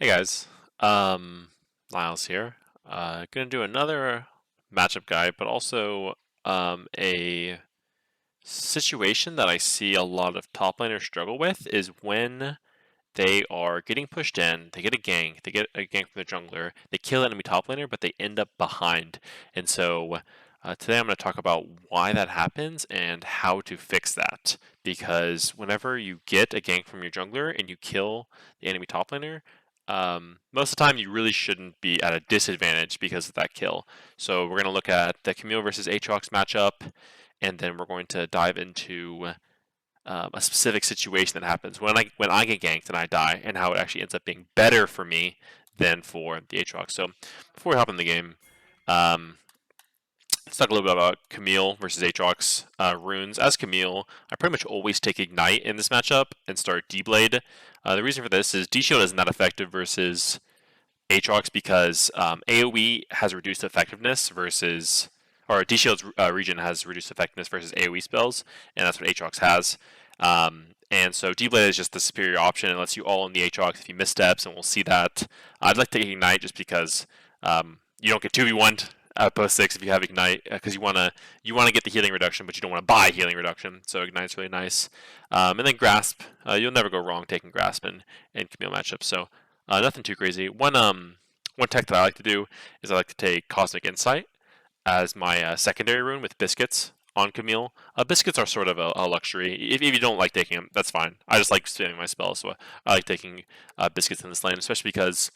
Hey guys, Niles here. Gonna do another matchup guide, but also a situation that I see a lot of top laners struggle with is when they are getting pushed in, they get a gank from the jungler, they kill enemy top laner, but they end up behind. And so today I'm going to talk about why that happens and how to fix that. Because whenever you get a gank from your jungler and you kill the enemy top laner, most of the time you really shouldn't be at a disadvantage because of that kill. So we're going to look at the Camille versus Aatrox matchup, and then we're going to dive into a specific situation that happens when I get ganked and I die, and how it actually ends up being better for me than for the Aatrox. So before we hop in the game, um, let's talk a little bit about Camille versus Aatrox runes. As Camille, I pretty much always take Ignite in this matchup and start D-Blade. The reason for this is D-Shield is not effective versus Aatrox because AoE has reduced effectiveness versus, or D-Shield's region has reduced effectiveness versus AoE spells, and that's what Aatrox has. And so D-Blade is just the superior option and lets you all in the Aatrox if you missteps, and we'll see that. I'd like to Ignite just because you don't get 2v1 post 6 if you have Ignite, because you wanna get the healing reduction, but you don't want to buy healing reduction, so Ignite's really nice. And then Grasp, you'll never go wrong taking Grasp in Camille matchups, so nothing too crazy. One tech that I like to do is I like to take Cosmic Insight as my secondary rune with Biscuits on Camille. Biscuits are sort of a luxury. If you don't like taking them, that's fine. I just like spamming my spells, so I like taking Biscuits in this lane, especially because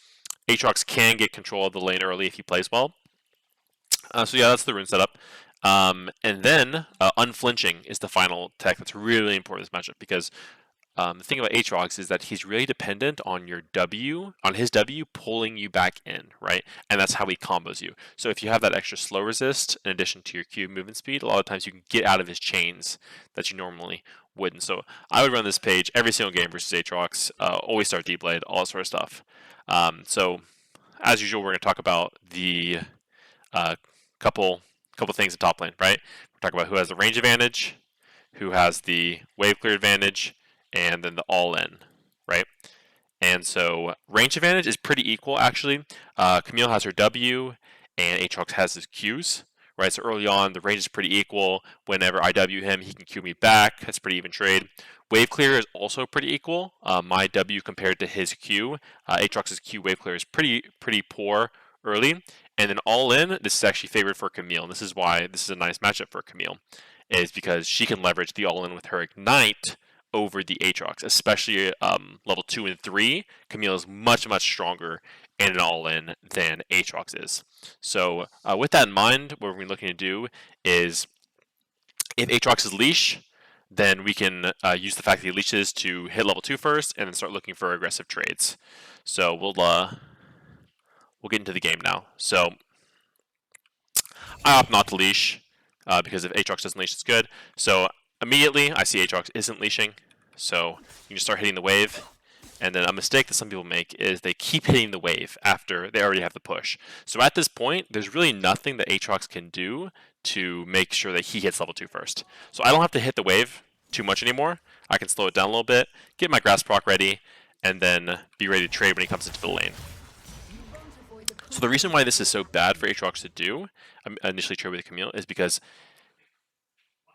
Aatrox can get control of the lane early if he plays well. So yeah, that's the rune setup. And then Unflinching is the final tech that's really important in this matchup because the thing about Aatrox is that he's really dependent on your W, on his W pulling you back in, right? And that's how he combos you. So if you have that extra slow resist in addition to your Q movement speed, a lot of times you can get out of his chains that you normally wouldn't. So I would run this page every single game versus Aatrox, always start D-Blade, all that sort of stuff. So as usual, we're going to talk about the uh, couple things in top lane, right? We're talking about who has the range advantage, who has the wave clear advantage, and then the all-in, right? And so range advantage is pretty equal, actually. Camille has her W, and Aatrox has his Qs, right? So early on, the range is pretty equal. Whenever I W him, he can Q me back. That's pretty even trade. Wave clear is also pretty equal. My W compared to his Q. Aatrox's Q wave clear is pretty poor early. And then all in, this is actually favored for Camille. And this is why this is a nice matchup for Camille, is because she can leverage the all in with her Ignite over the Aatrox, especially level 2 and 3. Camille is much stronger in an all-in than Aatrox is. So with that in mind, what we're looking to do is, if Aatrox is leash, then we can use the fact that he leashes to hit level 2 first, and then start looking for aggressive trades. So we'll get into the game now. So I opt not to leash because if Aatrox doesn't leash, it's good. So immediately I see Aatrox isn't leashing, so you can just start hitting the wave. And then a mistake that some people make is they keep hitting the wave after they already have the push. So at this point, there's really nothing that Aatrox can do to make sure that he hits level 2 first. So I don't have to hit the wave too much anymore. I can slow it down a little bit, get my Grasp proc ready, and then be ready to trade when he comes into the lane. So the reason why this is so bad for Aatrox to do, initially trade with Camille, is because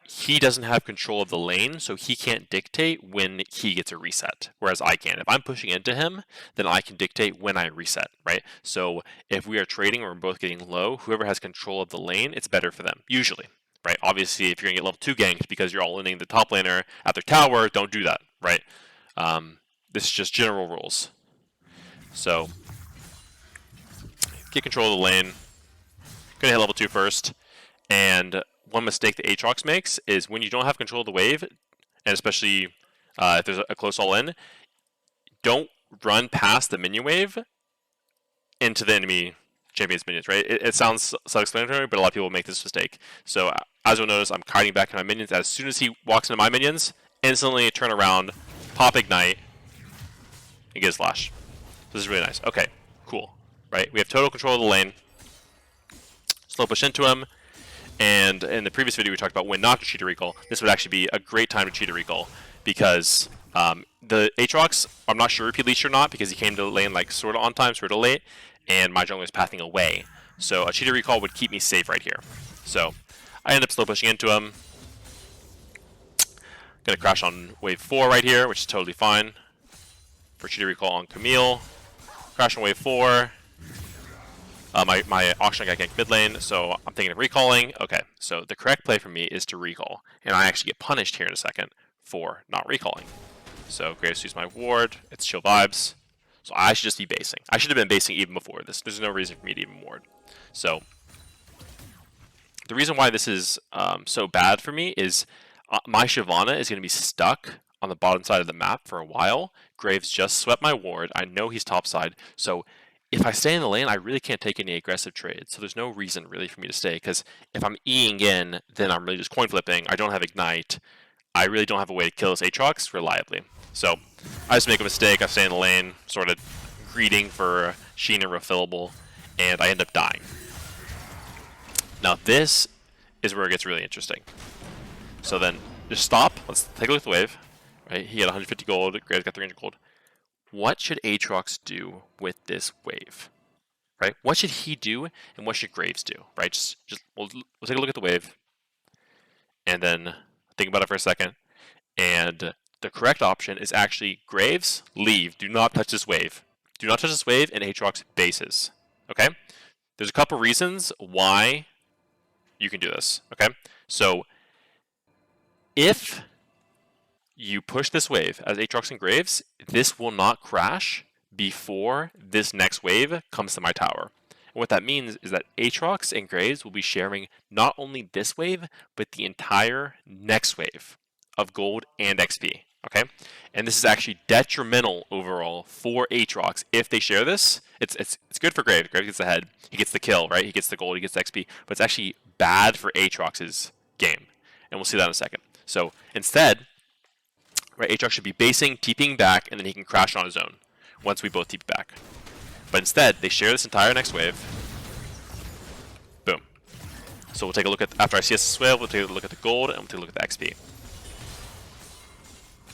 he doesn't have control of the lane, so he can't dictate when he gets a reset, whereas I can. If I'm pushing into him, then I can dictate when I reset, right? So if we are trading or we're both getting low, whoever has control of the lane, it's better for them, usually, right? Obviously, if you're going to get level 2 ganked because you're all-inning the top laner at their tower, don't do that, right? This is just general rules. So get control of the lane, gonna hit level 2 first, and one mistake that Aatrox makes is when you don't have control of the wave, and especially if there's a close all-in, don't run past the minion wave into the enemy champion's minions, right? It sounds self-explanatory, but a lot of people make this mistake. So as you'll notice, I'm kiting back to my minions. As soon as he walks into my minions, instantly turn around, pop Ignite, and get a slash. So this is really nice. Okay, cool. Right? We have total control of the lane. Slow push into him. And in the previous video, we talked about when not to cheat a recall. This would actually be a great time to cheat a recall because The Aatrox, I'm not sure if he leashed or not because he came to the lane like sort of on time, sort of late, and my jungler is pathing away. So a cheater recall would keep me safe right here. So I end up slow pushing into him. Gonna crash on wave 4 right here, which is totally fine. For cheater recall on Camille. Crash on wave 4. My auction guy ganked mid lane, so I'm thinking of recalling. Okay, so the correct play for me is to recall. And I actually get punished here in a second for not recalling. So Graves used my ward. It's chill vibes. So I should just be basing. I should have been basing even before this. There's no reason for me to even ward. So the reason why this is so bad for me is my Shyvana is going to be stuck on the bottom side of the map for a while. Graves just swept my ward. I know he's top side. So if I stay in the lane, I really can't take any aggressive trades. So there's no reason really for me to stay, because if I'm Eing in, then I'm really just coin flipping. I don't have Ignite. I really don't have a way to kill this Aatrox reliably. So I just make a mistake. I stay in the lane, sort of greeting for Sheen and refillable, and I end up dying. Now this is where it gets really interesting. So then just stop. Let's take a look at the wave. Right, he had 150 gold. Graves got 300 gold. What should Aatrox do with this wave? Right? What should he do, and what should Graves do? Right? We'll take a look at the wave, and then think about it for a second. And the correct option is actually Graves, leave. Do not touch this wave. Do not touch this wave, and Aatrox bases. Okay? There's a couple reasons why you can do this. Okay? So if you push this wave as Aatrox and Graves, this will not crash before this next wave comes to my tower. And what that means is that Aatrox and Graves will be sharing not only this wave, but the entire next wave of gold and XP. Okay? And this is actually detrimental overall for Aatrox if they share this. It's good for Graves. Graves gets ahead. He gets the kill, right? He gets the gold, he gets the XP. But it's actually bad for Aatrox's game. And we'll see that in a second. So instead, right, Aatrox should be basing, TPing back, and then he can crash on his own once we both TP back. But instead, they share this entire next wave. Boom. So we'll take a look at, after I CS this wave, we'll take a look at the gold, and we'll take a look at the XP.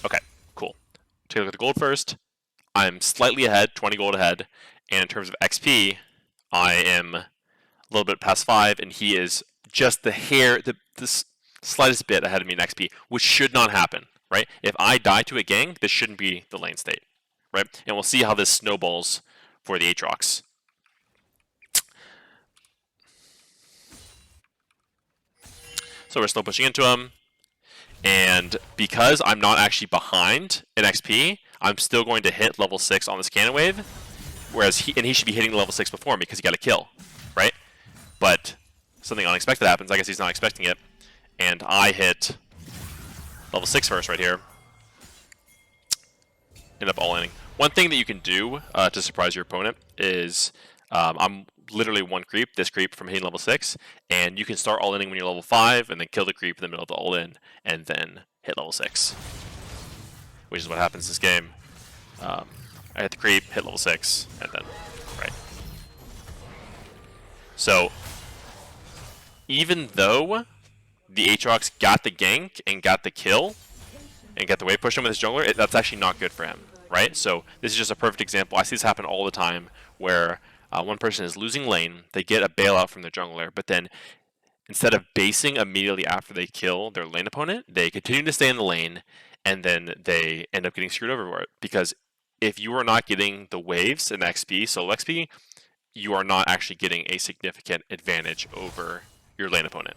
Okay, cool. Take a look at the gold first. I'm slightly ahead, 20 gold ahead, and in terms of XP, I am a little bit past 5, and he is just the hair, the slightest bit ahead of me in XP, which should not happen. Right? If I die to a gang, this shouldn't be the lane state, right? And we'll see how this snowballs for the Aatrox. So we're slow pushing into him, and because I'm not actually behind in XP, I'm still going to hit level 6 on this cannon wave, whereas he should be hitting level 6 before me because he got a kill, right? But something unexpected happens. I guess he's not expecting it, and I hit level 6 first right here. End up all-inning. One thing that you can do to surprise your opponent is I'm literally one creep, this creep from hitting level 6, and you can start all-inning when you're level 5 and then kill the creep in the middle of the all-in and then hit level 6. Which is what happens this game. I hit the creep, hit level 6, and then, right. So, even though the Aatrox got the gank and got the kill and got the wave push him with his jungler, that's actually not good for him, right? So this is just a perfect example. I see this happen all the time where one person is losing lane, they get a bailout from their jungler, but then instead of basing immediately after they kill their lane opponent, they continue to stay in the lane, and then they end up getting screwed over for it. Because if you are not getting the waves and XP, solo XP, you are not actually getting a significant advantage over your lane opponent.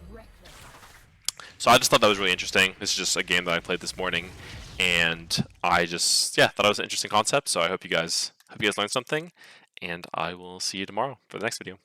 So I just thought that was really interesting. This is just a game that I played this morning, and I just thought it was an interesting concept. So I hope you guys learned something, and I will see you tomorrow for the next video.